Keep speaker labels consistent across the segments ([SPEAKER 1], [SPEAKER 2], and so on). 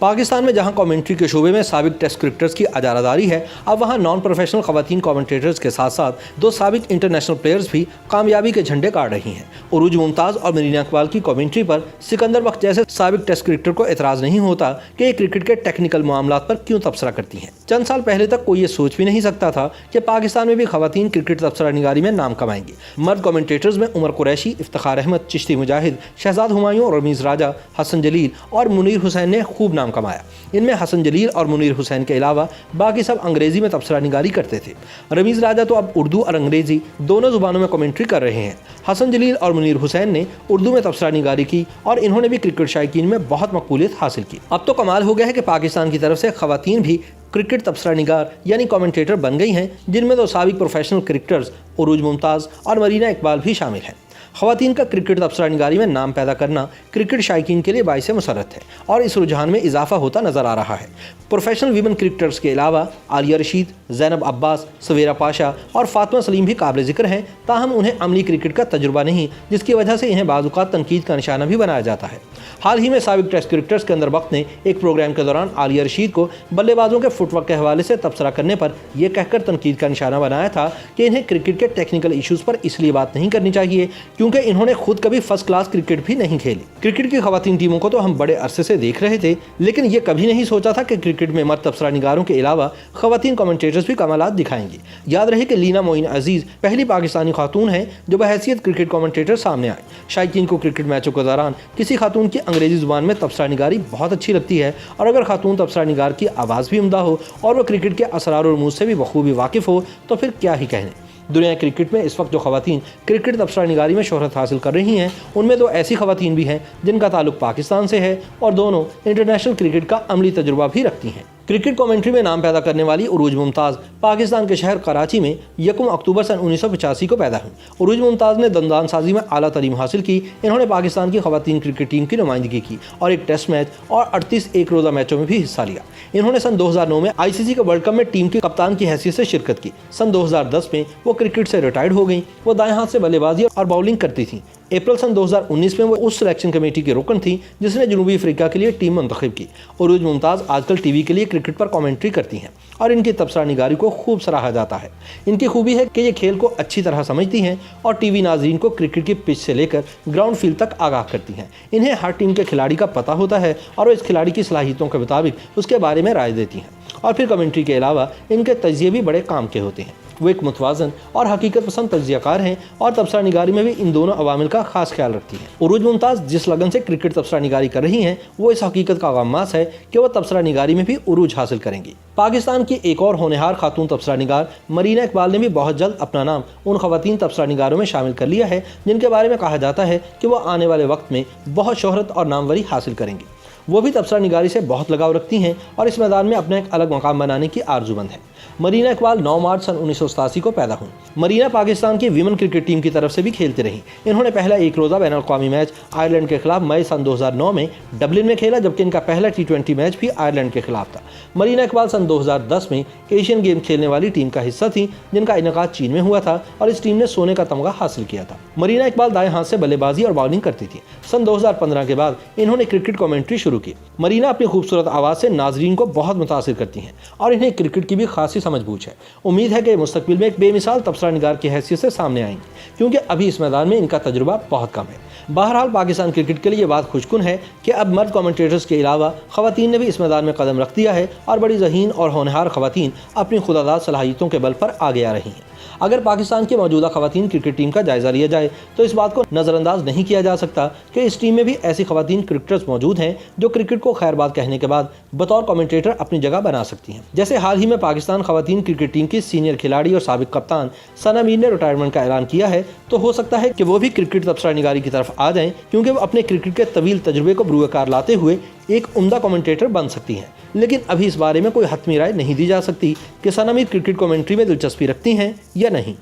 [SPEAKER 1] पाकिस्तान में जहां कमेंट्री के शोबे में साबिक टेस्ट क्रिकेटर्स की अजारादारी है, अब वहां नॉन प्रोफेशनल खवातीन कमेंटेटर्स के साथ साथ दो साबिक इंटरनेशनल प्लेयर्स भी कामयाबी के झंडे गाड़ रही हैं। उरूज मुमताज़ और मरीना इकबाल की कमेंट्री पर सिकंदर बख्श जैसे साबिक टेस्ट क्रिकेटर को एतराज़ नहीं होता कि ये क्रिकेट के टेक्निकल मामलात पर क्यों तबसरा करती हैं। चंद साल पहले तक कोई ये सोच भी नहीं सकता था कि पाकिस्तान में भी खवातीन क्रिकेट तबसरा निगारी में नाम कमाएंगी। मर्द कमेंटेटर्स में उमर कुरैशी, इफ्तिखार अहमद, चिश्ती मुजाहिद, शहजाद हुमायूं, रमीज़ राजा, हसन जलील और मुनीर हुसैन ने खूब नाम कमाया। इनमें हसन जलील और मुनीर हुसैन के अलावा बाकी सब अंग्रेजी में तबसरा निगारी करते थे। रमीज़ राजा तो अब उर्दू और अंग्रेजी दोनों ज़ुबानों में कमेंट्री कर रहे हैं। हसन जलील और मुनीर हुसैन ने उर्दू में तबसरा निगारी की और इन्होंने भी क्रिकेट शायकीन में बहुत मकबूलियत हासिल की। अब तो कमाल हो गया है कि पाकिस्तान की तरफ से खवातीन भी क्रिकेट तबसरा निगार यानी कमेंटेटर बन गई हैं, जिनमें तो साबिक प्रोफेशनल क्रिकेटर्स उरूज मुमताज़ और मरीना इकबाल भी शामिल हैं। खवातीन का क्रिकेट तबसरा निगारी में नाम पैदा करना क्रिकेट शायकीन के लिए बाइसे मुसरत है और इस रुझान में इजाफा होता नजर आ रहा है। प्रोफेशनल वीमेन क्रिकेटर्स के अलावा आलिया रशीद, ज़ैनब अब्बास, सवेरा पाशा और फातिमा सलीम भी काबिल ज़िक्र हैं, ताहम उन्हें अमली क्रिकेट का तजुर्बा नहीं, जिसकी वजह से इन्हें बाज़ औक़ात तनकीद का निशाना भी बनाया जाता है। हाल ही में साबिक टेस्ट क्रिकेटर्स के अंदर वक्त ने एक प्रोग्राम के दौरान आलिया रशीद को बल्लेबाजों के फुटवर्क के हवाले से तबसरा करने पर यह कहकर तनकीद का निशाना बनाया था कि इन्हें क्रिकेट के टेक्निकल इशूज़ पर इसलिए बात नहीं करनी चाहिए क्योंकि इन्होंने खुद कभी फर्स्ट क्लास क्रिकेट भी नहीं खेली। क्रिकेट की खवातीन टीमों को तो हम बड़े अरसे से देख रहे थे, लेकिन ये कभी नहीं सोचा था कि क्रिकेट में मर्द तबसरा निगारों के अलावा खवातीन कमेंटेटर्स भी कमालात दिखाएंगी। याद रहे कि लीना मोइन अजीज़ पहली पाकिस्तानी खातून हैं जो बहैसियत क्रिकेट कमेंटेटर सामने आए। शायकीन को क्रिकेट मैचों के दौरान किसी खातून की अंग्रेजी ज़ुबान में तबसरा निगारी बहुत अच्छी लगती है, और अगर खातून तबसरा निगार की आवाज़ भी उम्दा हो और वह क्रिकेट के असरार और रमूज़ से भी बखूबी वाकिफ़ हो तो फिर क्या ही कहने। दुनिया क्रिकेट में इस वक्त जो खवातीन क्रिकेट तबसरा निगारी में शोहरत हासिल कर रही हैं, उनमें दो ऐसी खवातीन भी हैं जिनका ताल्लुक पाकिस्तान से है और दोनों इंटरनेशनल क्रिकेट का अमली तजुर्बा भी रखती हैं। क्रिकेट कमेंट्री में नाम पैदा करने वाली उरूज मुमताज़ पाकिस्तान के शहर कराची में 1 अक्टूबर सन 1985 को पैदा हुई। उरूज मुमताज़ ने दंदान साजी में आला तालीम हासिल की। इन्होंने पाकिस्तान की खवातीन क्रिकेट टीम की नुमाइंदगी की और एक टेस्ट मैच और 38 एक रोज़ा मैचों में भी हिस्सा लिया। इन्होंने सन 2009 में ICC के वर्ल्ड कप में टीम की कप्तान की हैसियत से शिरकत की। सन 2010 में वो क्रिकेट से रिटायर्ड हो गई। वो दाएं हाथ से बल्लेबाजी और बाउलिंग करती थी। अप्रैल सन 2019 में वो उस सिलेक्शन कमेटी की रुकन थी जिसने जनूबी अफ्रीका के लिए टीम मुंतखब की। उरूज मुमताज़ आजकल टीवी के लिए क्रिकेट पर कमेंट्री करती हैं और इनकी तबसरा निगारी को खूब सराहा जाता है। इनकी खूबी है कि ये खेल को अच्छी तरह समझती हैं और टीवी नाज़रीन को क्रिकेट की पिच से लेकर ग्राउंड फील्ड तक आगाह करती हैं। इन्हें हर टीम के खिलाड़ी का पता होता है और वो इस खिलाड़ी की सलाहियतों के मुताबिक उसके बारे में राय देती हैं। और फिर कमेंट्री के अलावा इनके तजिए भी बड़े काम के होते हैं। वो एक मुतवाज़न और हकीकत पसंद तजियाकार हैं और तबसरा निगारी में भी इन दोनों अवामिल का खास ख्याल रखती हैं। उरूज मुमताज़ जिस लगन से क्रिकेट तबसरा निगारी कर रही हैं, वो इस हकीकत का गम्मास है कि वह तबसरा निगारी में भी उरूज हासिल करेंगी। पाकिस्तान की एक और होनहार खातून तबसरा निगार मरीना इकबाल ने भी बहुत जल्द अपना नाम उन खवातीन तबसरा निगारों में शामिल कर लिया है जिनके बारे में कहा जाता है कि वह आने वाले वक्त में बहुत शोहरत और नामवरी हासिल करेंगी। वो भी तबसरा निगारी से बहुत लगाव रखती हैं और इस मैदान में अपना एक अलग मकाम बनाने की आरज़ूमंद है। मरीना इकबाल 9 मार्च सन 1987 को पैदा हुई। मरीना पाकिस्तान की वीमेन क्रिकेट टीम की तरफ से भी खेलती रही। इन्होंने पहला एक रोज़ा बैन अल-अक़वामी मैच आयरलैंड के खिलाफ मई सन 2009 में डबलिन में खेला, जबकि इनका पहला T20 मैच भी आयरलैंड के खिलाफ था। मरीना इकबाल सन 2010 में एशियन गेम खेलने वाली टीम का हिस्सा थी जिनका इनेकाद चीन में हुआ था और इस टीम ने सोने का तमगा हासिल किया था। मरीना इकबाल दाएं हाथ से बल्लेबाजी और बाउलिंग करती थी। सन 2015 के बाद इन्होंने क्रिकेट कमेंट्री शुरू की। मरीना अपनी खूबसूरत आवाज़ से नाजरीन को बहुत मुतासिर करती हैं और इन्हें क्रिकेट की भी खासी समझबूझ है। उम्मीद है कि मुस्तकबिल में एक बेमिसाल तबसरा निगार की हैसियत से सामने आएंगी, क्योंकि अभी इस मैदान में इनका तजुर्बा बहुत कम है। बहरहाल पाकिस्तान क्रिकेट के लिए ये बात खुशकुन है कि अब मर्द कमेंटेटर्स के अलावा खवातीन ने भी इस मैदान में कदम रख दिया है और बड़ी ज़हीन और होनहार खवातीन अपनी खुदादाद सलाहियतों के बल पर आगे आ रही हैं। अगर पाकिस्तान की मौजूदा खवातीन क्रिकेट टीम का जायज़ा लिया जाए तो इस बात को नज़रअंदाज नहीं किया जा सकता कि इस टीम में भी ऐसी खवातीन क्रिकेटर्स मौजूद हैं जो क्रिकेट को खैरबाद कहने के बाद बतौर कमेंटेटर अपनी जगह बना सकती हैं। जैसे हाल ही में पाकिस्तान खवातीन क्रिकेट टीम की सीनियर खिलाड़ी और साबिक कप्तान सना मीर ने रिटायरमेंट का ऐलान किया है, तो हो सकता है कि वो भी क्रिकेट तबसरा निगारी की तरफ आ जाएं, क्योंकि वो अपने क्रिकेट के तवील तजुर्बे को बरूकार लाते हुए एक उम्दा कमेंटेटर बन सकती हैं। लेकिन अभी इस बारे में कोई हतमी राय नहीं दी जा सकती कि सना मीर क्रिकेट कमेंट्री में दिलचस्पी रखती हैं या नहीं।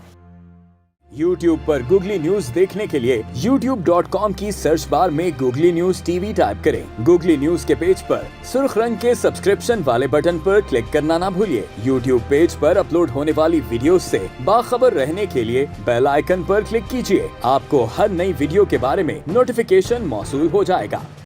[SPEAKER 2] YouTube पर गूगली न्यूज देखने के लिए youtube.com की सर्च बार में गूगली न्यूज TV टाइप करें। गूगली न्यूज के पेज पर सुर्ख रंग के सब्सक्रिप्शन वाले बटन पर क्लिक करना ना भूलिए। YouTube पेज पर अपलोड होने वाली वीडियोस से बाखबर रहने के लिए बेल आइकन पर क्लिक कीजिए। आपको हर नई वीडियो के बारे में नोटिफिकेशन मौसूल हो जाएगा।